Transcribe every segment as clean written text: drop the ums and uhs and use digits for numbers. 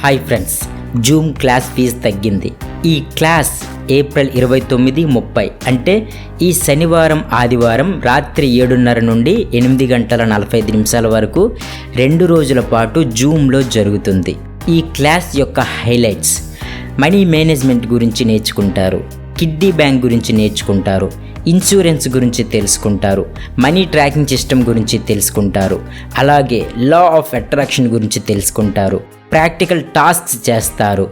Hi friends, zoom class fees తగ్గింది. ఈ class April 29, 30 అంటే ఈ శనివారం, ఆదివారం రాత్రి 7:30 నుండి 8:45 వరకు 2 రోజుల పాటు జూమ్లో జరుగుతుంది. ఈ క్లాస్ యొక్క హైలైట్స్: మనీ మేనేజ్మెంట్ గురించి నేర్చుకుంటారు, కిడ్డీ బ్యాంక్ గురించి నేర్చుకుంటారు, ఇన్సూరెన్స్ గురించి తెలుసుకుంటారు, మనీ ట్రాకింగ్ సిస్టమ్ గురించి తెలుసుకుంటారు, అలాగే లా ఆఫ్ అట్రాక్షన్ గురించి తెలుసుకుంటారు, ప్రాక్టికల్ టాస్క్స్ చేస్తారు,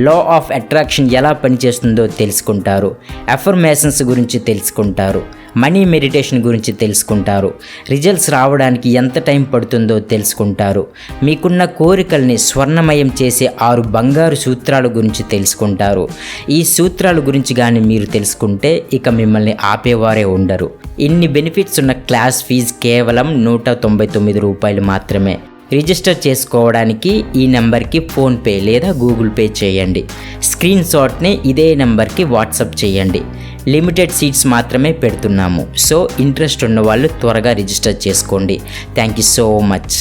లా ఆఫ్ అట్రాక్షన్ ఎలా పనిచేస్తుందో తెలుసుకుంటారు, అఫర్మేషన్స్ గురించి తెలుసుకుంటారు, మనీ మెడిటేషన్ గురించి తెలుసుకుంటారు, రిజల్ట్స్ రావడానికి ఎంత టైం పడుతుందో తెలుసుకుంటారు, మీకున్న కోరికల్ని స్వర్ణమయం చేసే 6 బంగారు సూత్రాల గురించి తెలుసుకుంటారు. ఈ సూత్రాల గురించి కానీ మీరు తెలుసుకుంటే ఇక మిమ్మల్ని ఆపేవారే ఉండరు. ఇన్ని బెనిఫిట్స్ ఉన్న క్లాస్ ఫీజు కేవలం 199 రూపాయలు మాత్రమే. రిజిస్టర్ చేసుకోవడానికి ఈ నెంబర్కి ఫోన్పే లేదా గూగుల్ పే చేయండి. స్క్రీన్ షాట్ని ఇదే నెంబర్కి వాట్సాప్ చేయండి. లిమిటెడ్ సీట్స్ మాత్రమే పెడుతున్నాము. సో ఇంట్రెస్ట్ ఉన్న వాళ్ళు త్వరగా రిజిస్టర్ చేసుకోండి. Thank you so much.